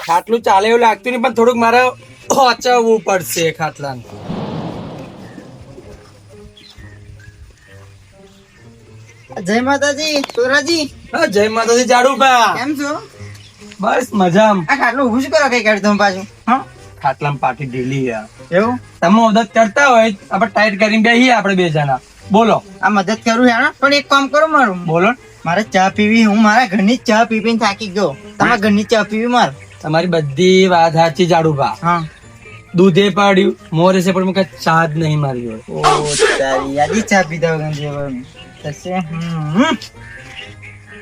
ખાટલું ચાલે એવું લાગતું નહીં, પણ થોડુંક મારે ઓચવવું પડશે ખાટલાને. જય માતાજી સોરાજી. હા, જય માતાજી જાડુભા. કેમ છો? બસ મજામાં. આ ખાટલું ઊભું શું કરો કઈ કાઢી તમે પાછું? હા ખાટલામાં પાટી ઢીલી યાર. એવું? તમે મદદ કરતા હોય આપણે ટાઈટ કરીને બેહીએ આપણે બે જણા. બોલો. આ મદદ કરું યાર, પણ એક કામ કરો મારું. બોલો. મારે ચા પીવી, હું મારા ઘરની જ ચા પી પીને થાકી ગયો. તમારા ઘરની ચા પીવી મારે. તમારી બધી વાત સાચી જાડુભા. હા. દૂધે પાડ્યું મોરે છે પણ મુકે ચા જ નહીં મારી હોય. ઓ તારી યાદી ચા પીધા વગર જીવવાનું થશે.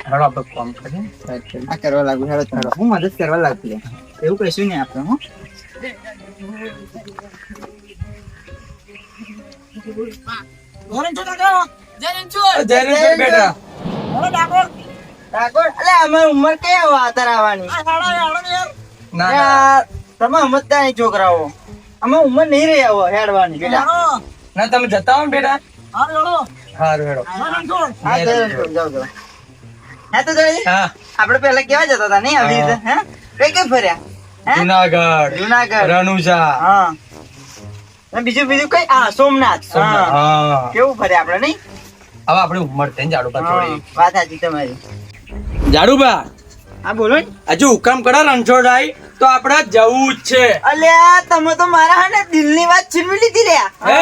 હાલો આપણે કામ કરીએ. આ કરવા લાગુ હેડો ચાલો, હું મદદ કરવા લાગુ લે. એવું કહીશું ને આપણે. હું જયરાજ બેટા. ઠાકોર અલે અમારી ઉંમર કઈ વાતર આવવાની? ના યાર, તમે સમજતા નહીં છોકરાઓ. અમે ઉંમર નહીં રહી આવો હેડવાની બેટા. ના તમે જતા હો ને બેટા. હારું હેડો. હા જાઓ જાઓ. હા તો જોઈ હા, આપણે પહેલા કેવા જતા હતા નહીં આવી રીતે? હે કઈ કઈ ફર્યા? હે જુનાગઢ, જુનાગઢ. રણુજા. હા. અને બીજું બીજું કઈ? હા સોમનાથ. હા. હા, કેવું ફર્યા આપણે નહીં? હવે આપણે ઉંમર થઈને જાડુભા થોડી. વાત સાચી તમારી. જાડુભા હા બોલો ને. હજુ હુકમ કરો રણછોડરાય તો આપણે જવું જ છે. અલ્યા તમે તો મારા હે ને દિલની વાત છીનવી લીધી લ્યા. હે?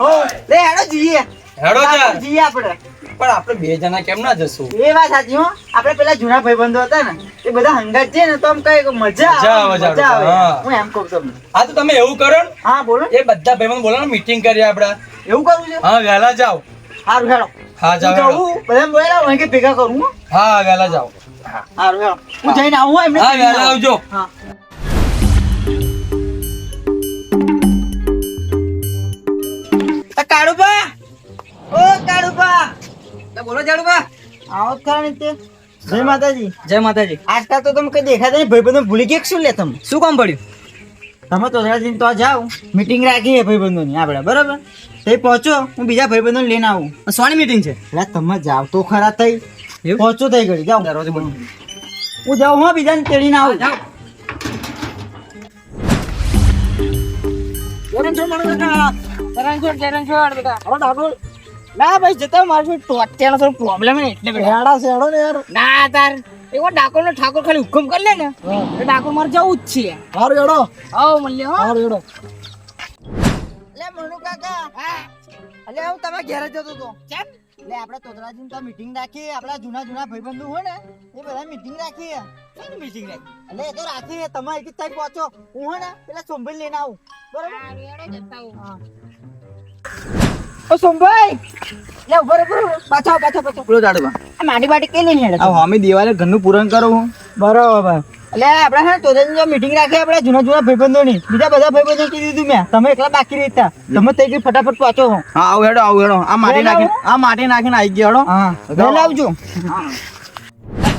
હો લે હેડો જઈએ. હેડો જા. જઈએ આપણે. પણ આપણે બે જણા કેમ ના જશું? એ વાત સાચી હો. આપણે પેલા જૂના ભાઈબંધો હતા ને એ બધા હંગાત છે ને તો આમ કઈ મજા મજા આવે, આવે. મજા આવે. હા. હું એમ કહું તમને. હા તો તમે એવું કરો ને, હા બોલો. એ બધા ભાઈબંધ બોલો ને, મીટિંગ કરીએ આપણે. એવું કરવું છે? હા, વહેલા જાઓ. સારું હેડો. હા હું જાઓ હેડો. જાઉં બધા બોલાવો અહીં કે ભેગા કરું. હો. હા, વહેલા જાઓ. સારું હેડો. હું જઈને આવું હો એમને. હા, વહેલા આવજો. હા. કાળુબા, ઓ કાળુબા. બોલો જાડુભા. આવો ખરા ને તે. જય માતાજી. જય માતાજી. આજકાલ તો તમે કઈ દેખાતા નહીં. ભાઈબંધો ભૂલી ગયા કે શું લે તમે? શું કામ પડ્યું? તમે તો જરા તો જાઓ, મીટિંગ રાખીએ ભાઈબંધોની આપણે, બરાબર? તે પહોંચો, હું બીજા ભાઈબંધોને લઈને આવું. સોની મીટિંગ છે? એટલે તમે જાવ તો ખરા થઈ. એવું? પહોંચો થઈ ગઈ. જાઓ. દરવાજો બંધ. હું જાઉં હો, બીજાને તેડીને આવું. જાઓ. ના ભાઈ જતા મારું અત્યારે થોડો પ્રોબ્લેમ ને એટલે હેડા છે હેડો ને યાર. ના તાર એવો ડાકોર નો ઠાકોર ખાલી હુકમ કરી લે ને એટલે ડાકોર મારે જવું જ છે. હારું હેડો. આવો મળીએ હો. હારું હેડો. લે મનુ કાકા. હા. અલે હું તમે ઘેર જ જતો તો. કેમ? લે આપણે તોતરાજીને તો મીટિંગ રાખી. આપણા જૂના ભાઈબંધો હોય ને એ બધા મીટિંગ રાખી. કેની મીટિંગ રાખી? એટલે એ તો રાખી. તમે એક જ સાઈડ પહોંચો, હું હોય ને પેલા સોમભાઈ લઈને આવું, બરાબર? હા. ઓ સોમભાઈ લે ઉભો રહો. પાછો બોલો જાડુભા. આ માટી બાટી કે લઈને હેડે? આ હોમી દિવાલે ઘરનું પૂરણ કરો હું. બરાબર. એટલે આપણે હે તોતરાજીની જો મીટિંગ રાખી આપણે જૂના ભાઈબંધોની. બીજા બધા ભાઈબંધો કીધું તું મેં, તમે એકલા બાકી રહેતા. તમે તઈ ગઈ ફટાફટ પહોંચો. હા, આવ હેડો. આ માટી નાખીને આવી ગયો હેડો. હા વહેલા આવજો.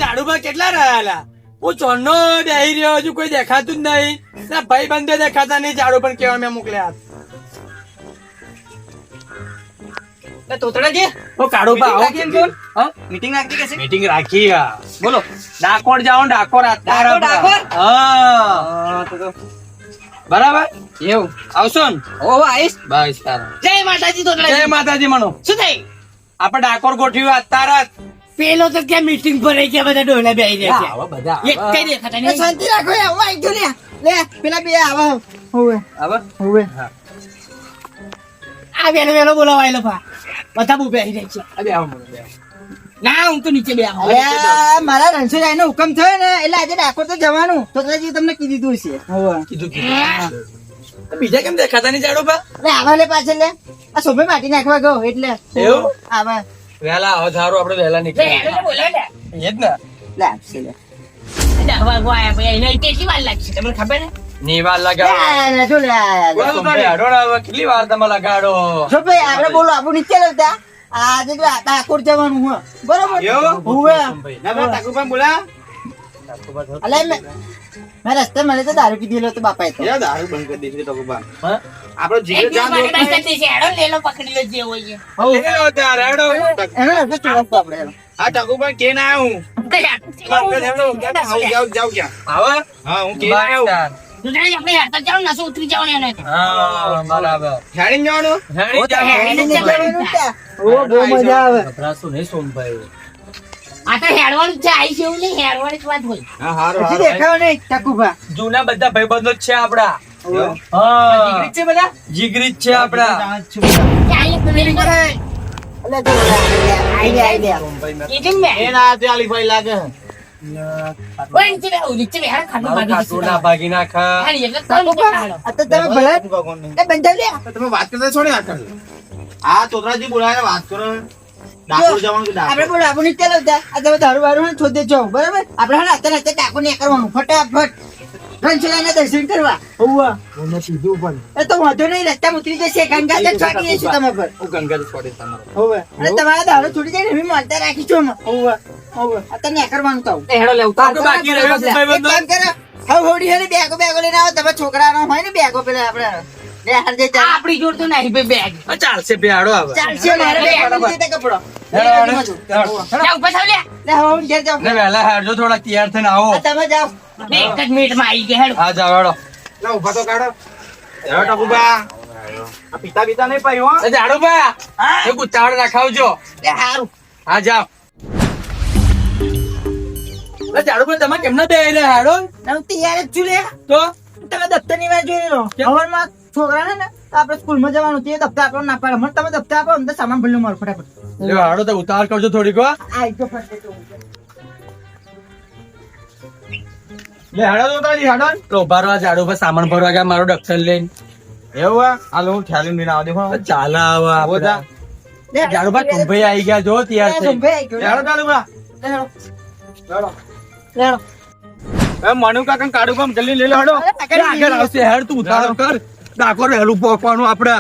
જાડુભા કેટલા રહ્યા? હું ચોનો બેહી રહ્યો, હજુ કોઈ દેખાતું જ નહીં. ના ભાઈ બંધો દેખાતા નહીં. જાડુ પણ કેવા મેં મોકલ્યા. તોતરાજી ઓ કાળુભા આવો કેમ છો? હા, મીટિંગ રાખી કે છે? મીટિંગ રાખી. બોલો. ડાકોર જાઓ ને, ડાકોર. ડાકોર? હા, બરાબર. એવું આવશો ને? ઓ આઈશ. બસ તારા. જય માતાજી. તોતરાજી જય માતાજી. મનો શું થઈ? આપણે ડાકોર ગોઠવ્યું અત્યારે જ. પેલો તો ક્યાં મીટિંગ પર રહી ગયા, બધા ડોલા બેહી રહ્યા છે. આવા બધા એક કઈ દેખાતા નહીં. શાંતિ રાખો યાર. હું આવી ગયો લે પેલા બે આવો. આવા. હોવે હા. આ વેલો બોલાવાયેલો પા. બધા બહુ બેહી રહ્યા છે. અરે આવો મને, બે આવો. ના હું તો નીચે બે આવું. મારા રણછોડરાય નો હુકમ થયો ને એટલે આજે ડાકોર તો જવાનું. તોતરાજી તમને કીધું છે. કીધું. તો બીજા કેમ દેખાતા નહીં જાડુભા? લે આવા લે પાછળ લે. આ સોભે માટી નાખવા ગયો એટલે એવું? આવા વહેલા આવો સારું, આપણે વહેલા નીકળીએ. બોલે લે. એ જ ને. લે આપશે લે. વાર ભાઈ એને કેટલી વાર લાગશે તમને ખબર ને? ની વાર લગાડો. જો લે બોલો ભાઈ, હાડો ને હવે કેટલી વાર તમે લગાડો? જો ભાઈ આપણે બોલો આપણું નીચે લેતા આજે તો ડાકોર જવાનું હોય, બરોબર? હોવે. ટાકુભાઈ બોલા. અલે મેં રસ્તે મળે તો દારૂ પીધેલો તો બાપાએ તો. દારૂ બંધ કરી દીધી ટાકુભા. હા? આપણો જીવ જાન લેલો પકડી લો જે હોય છે. હેડો ત્યારે હેડો. એનો રસ્તે ચોરસ તો આપણે. આ ટકુ પણ કે ના આવ્યો હું જાઉં ક્યાં આવે હા હું કે ના આવ્યો હા બરાબર હેડીને જવાનું હેડી જાઓ. હેડીને જવાનું ત્યાં. ઓ બહુ મજા આવે ગભરાશો નહીં સોમભાઈ. હા હારું પછી હારું દેખાવ નહીં ટકુભા જૂના બધા ભાઈબંધો જ છે આપડા. એવું? હા જીગરી જ છે આપડા. એટલે જો આઈડિયા સોમભાઈ એ ના તે આલીભાઈ લાગે ખાટું ના ભાગી નાખા. આ તો તમે ભલે એ બંધાવ લે તમે વાત કરતા છો ને આ તોતરાજી બોલાવે વાત કરો ડાકોર જવાનું કે આપણે ડાકોર બોલો આપણે ચાલો ત્યાં આ તમે દારૂ બારૂ છોડી દેજો બરાબર આપણે હા અત્યારે ડાકો ને કરવાનું ફટાફટ રણછોડના દર્શન કરવા હોવા એ તો વાંધો નહીં રસ્તા ઉતરી જશે ગંગા તો છોડી દઈશું તમે પર હું ગંગા છોડી તમારો. હોવે અને તમારા દારૂ છોડી જાય ને એમ માનતા રાખીશું અમે હોવે હોવે અત્યારે ને કરવાનું તો તારું બાકી રહ્યું છે ભાઈબંધો. એક કામ કરો હવે હોડી હેને બેગો બેગો લઈને આવો તમે છોકરાનો હોય ને બેગો પેલા આપણે લે હાર દે ચાલ હા, ચાલશે બેહાડો હવે. ચાલશે મારે બેગ દે કપડો હેડો, હેડો. લે હવે ઘેર જાઓ ને વહેલા હારજો થોડા તૈયાર થઈને આવો. આ તમે જાઓ હા જાઓ હેડો. લે ઉભા તો કાઢો હેડો ટકુબા આ પિતા બીતા નહીં પાઈ હો એ જાડો બા એ ગુત્તાવડ રાખાવજો. લે હારું હા જાઓ. એ જાડો બા તમે કેમ ના બેહી રહ્યા હેડો હું તૈયાર જ છું લે તો તમે દફતરની વાર જોઈ લો કેમ? હવારમાં છોકરાને ને તો આપણે સ્કૂલમાં જવાનું તે દફતર આપણને ના પાડે મને તમે દફતર આપો અંદર સામાન ભરી લો મારો ફટાફટ લ્યો હેડો તો ઉતાવળ કરજો થોડીક વાર. આ જો ફટાફટ લે હેડો તોતરાજી હેડો તો ઉભા રહો, આ જાડો બા સામાન ભરવા ગયા મારો ડક્ષર લઈને. એવું હા હાલ હું ઠાલી લઈને આવ દેખો ચાલે હવે આવો જા. આપણે. જાડો બા કુંભાઈ આવી ગયા જો તૈયાર થઈ. હેડો ટકુબા હેડો એ મનુ કાકા કાઢું કામ જલ્દી લઈ લો હેડો આગળ આવશે હેડ તું ઉતાવળ કર. ડાકોર વહેલું પહોંચવાનું આપડે.